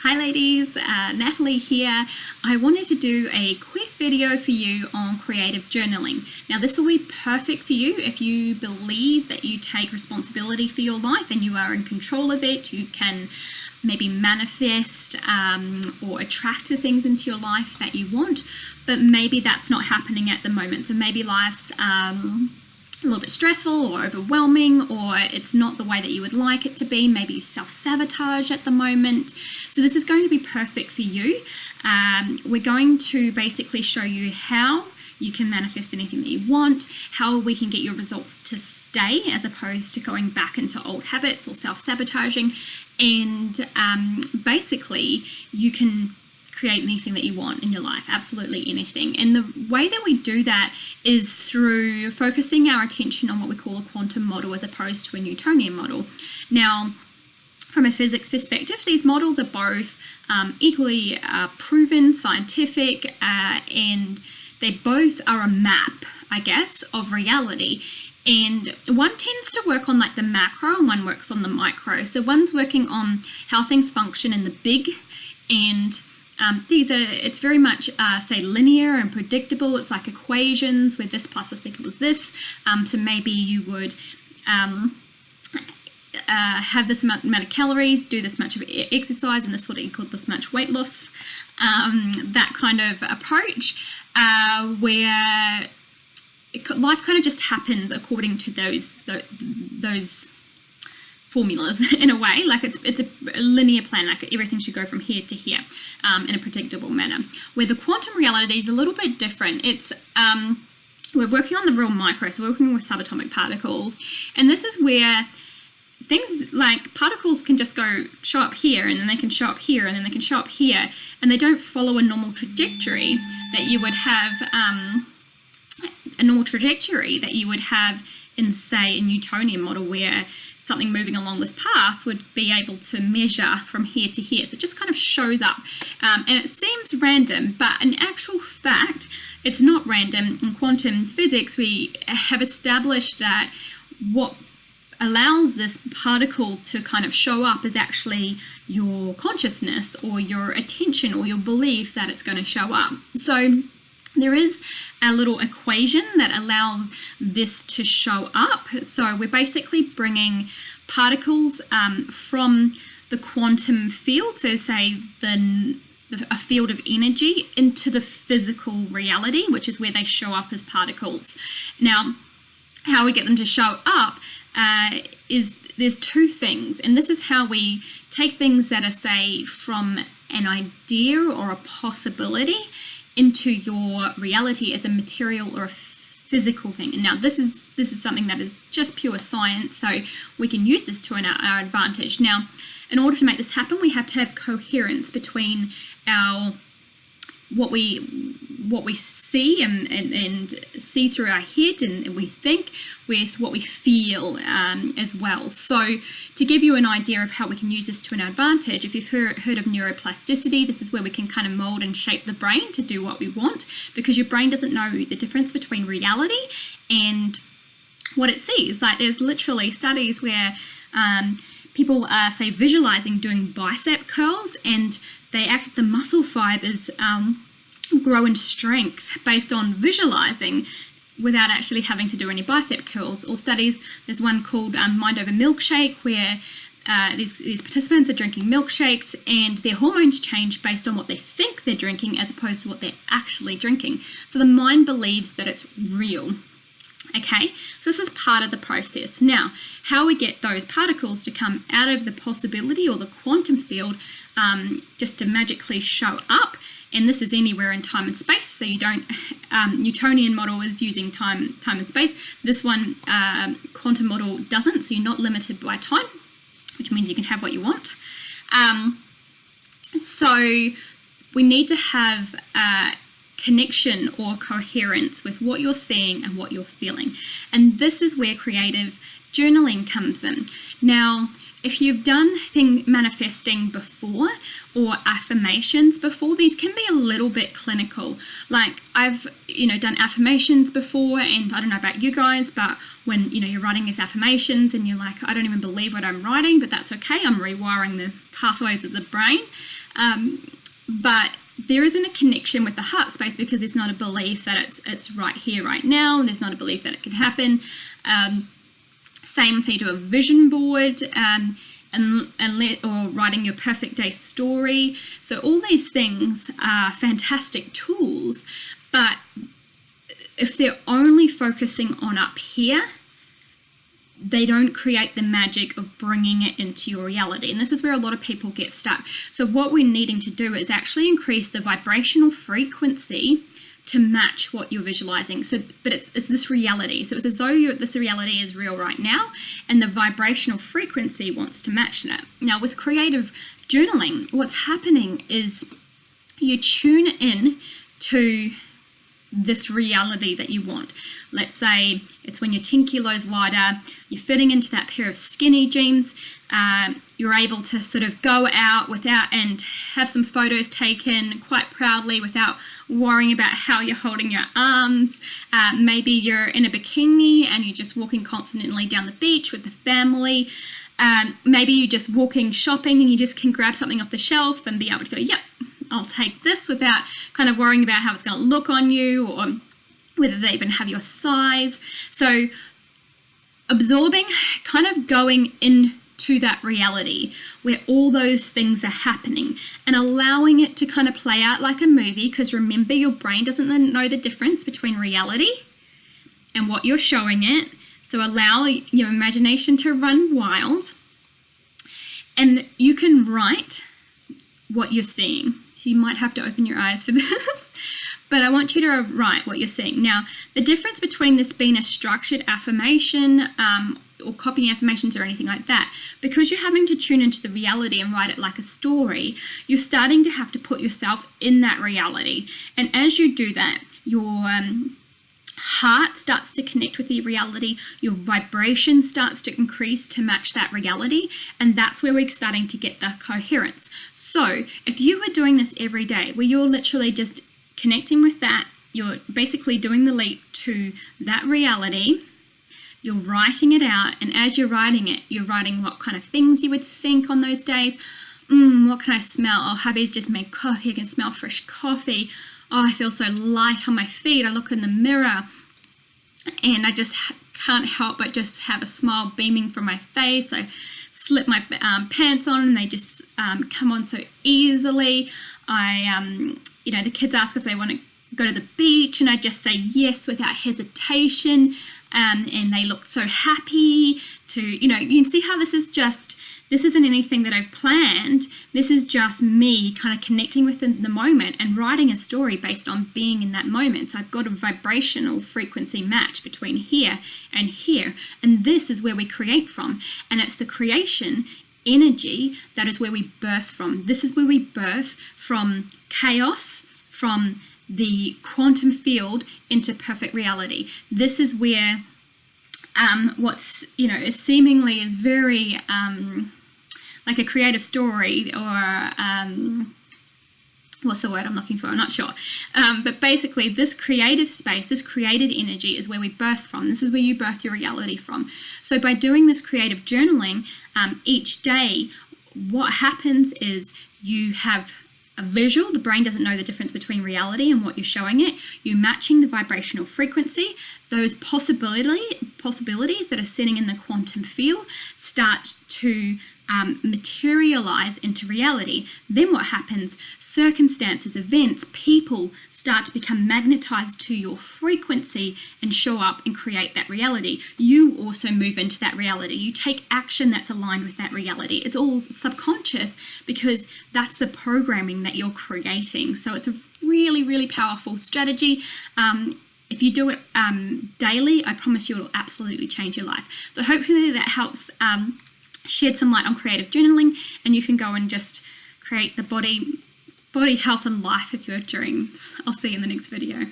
Hi ladies, Natalie here. I wanted to do a quick video for you on creative journaling. Now this will be perfect for you if you believe that you take responsibility for your life and you are in control of it. You can maybe manifest or attract the things into your life that you want, but maybe that's not happening at the moment. So maybe life's a little bit stressful or overwhelming, or it's not the way that you would like it to be. Maybe you self-sabotage at the moment. So this is going to be perfect for you. We're going to basically show you how you can manifest anything that you want, how we can get your results to stay as opposed to going back into old habits or self-sabotaging, and basically you can create anything that you want in your life, absolutely anything. And the way that we do that is through focusing our attention on what we call a quantum model as opposed to a Newtonian model. Now, from a physics perspective, these models are both equally proven, scientific, and they both are a map, I guess, of reality. And one tends to work on like the macro and one works on the micro. So one's working on how things function in the big, and it's very much, say, linear and predictable. It's like equations where this plus this equals this. So maybe you would have this amount of calories, do this much of exercise, and this would equal this much weight loss. That kind of approach where life kind of just happens according to those formulas in a way. Like it's a linear plan, like everything should go from here to here in a predictable manner. Where the quantum reality is a little bit different. It's we're working on the real micro, so we're working with subatomic particles, and this is where things like particles can just show up here, and then they can show up here, and then they can show up here, and they don't follow a normal trajectory that you would have in, say, a Newtonian model, where something moving along this path would be able to measure from here to here. So it just kind of shows up, and it seems random, but in actual fact, it's not random. In quantum physics, we have established that what allows this particle to kind of show up is actually your consciousness or your attention or your belief that it's going to show up. So there is a little equation that allows this to show up. So we're basically bringing particles from the quantum field, so say a field of energy, into the physical reality, which is where they show up as particles. Now, how we get them to show up is there's two things, and this is how we take things that are, say, from an idea or a possibility into your reality as a material or a physical thing. And now this is something that is just pure science, so we can use this to our advantage. Now, in order to make this happen, we have to have coherence between what we see and see through our head and we think with what we feel as well. So to give you an idea of how we can use this to an advantage, if you've heard of neuroplasticity, this is where we can kind of mold and shape the brain to do what we want, because your brain doesn't know the difference between reality and what it sees. Like there's literally studies where people are, say, visualizing doing bicep curls, and the muscle fibers grow in strength based on visualizing without actually having to do any bicep curls. Or studies, there's one called Mind Over Milkshake, where these participants are drinking milkshakes and their hormones change based on what they think they're drinking as opposed to what they're actually drinking. So the mind believes that it's real. Okay, so this is part of the process. Now, how we get those particles to come out of the possibility or the quantum field just to magically show up, and this is anywhere in time and space, so you don't, Newtonian model is using time and space. This one, quantum model doesn't, so you're not limited by time, which means you can have what you want. So we need to have connection or coherence with what you're seeing and what you're feeling. And this is where creative journaling comes in. Now, if you've done manifesting before or affirmations before, these can be a little bit clinical. Like I've, done affirmations before, and I don't know about you guys, but when, you're writing these affirmations and you're like, I don't even believe what I'm writing, but that's okay. I'm rewiring the pathways of the brain. But there isn't a connection with the heart space because there's not a belief that it's right here, right now. There's not a belief that it can happen. Same if you do a vision board or writing your perfect day story. So all these things are fantastic tools, but if they're only focusing on up here, they don't create the magic of bringing it into your reality. And this is where a lot of people get stuck. So what we're needing to do is actually increase the vibrational frequency to match what you're visualizing. So, but it's this reality. So it's as though this reality is real right now, and the vibrational frequency wants to match that. Now with creative journaling, what's happening is you tune in to this reality that you want. Let's say it's when you're 10 kilos lighter, you're fitting into that pair of skinny jeans, you're able to sort of go out and have some photos taken quite proudly without worrying about how you're holding your arms. Maybe you're in a bikini and you're just walking confidently down the beach with the family. Maybe you're just walking shopping and you just can grab something off the shelf and be able to go, yep, I'll take this, without kind of worrying about how it's going to look on you or whether they even have your size. So absorbing, kind of going into that reality where all those things are happening and allowing it to kind of play out like a movie, because remember, your brain doesn't know the difference between reality and what you're showing it. So allow your imagination to run wild, and you can write what you're seeing. So you might have to open your eyes for this, but I want you to write what you're seeing. Now, the difference between this being a structured affirmation or copying affirmations or anything like that, because you're having to tune into the reality and write it like a story, you're starting to have to put yourself in that reality. And as you do that, your heart starts to connect with the reality, your vibration starts to increase to match that reality, and that's where we're starting to get the coherence. So if you were doing this every day, where you're literally just connecting with that, you're basically doing the leap to that reality, you're writing it out, and as you're writing it, you're writing what kind of things you would think on those days. What can I smell? Oh, hubby's just made coffee, I can smell fresh coffee. Oh, I feel so light on my feet. I look in the mirror and I just can't help but just have a smile beaming from my face. I slip my pants on and they just come on so easily. The kids ask if they want to go to the beach and I just say yes without hesitation. And they look so happy you can see how this isn't anything that I've planned. This is just me kind of connecting with the moment and writing a story based on being in that moment. So I've got a vibrational frequency match between here and here. And this is where we create from. And it's the creation energy that is where we birth from. This is where we birth from chaos, from the quantum field into perfect reality. This is where what's, seemingly is very like a creative story, or what's the word I'm looking for? I'm not sure. But basically this creative space, this created energy is where we birth from. This is where you birth your reality from. So by doing this creative journaling each day, what happens is you have a visual. The brain doesn't know the difference between reality and what you're showing it. You're matching the vibrational frequency. Those possibilities that are sitting in the quantum field start to materialize into reality. Then what happens? Circumstances, events, people start to become magnetized to your frequency and show up and create that reality. You also move into that reality. You take action that's aligned with that reality. It's all subconscious because that's the programming that you're creating. So it's a really, really powerful strategy. If you do it daily, I promise you it'll absolutely change your life. So hopefully that helps shed some light on creative journaling, and you can go and just create the body, health and life of your dreams. I'll see you in the next video.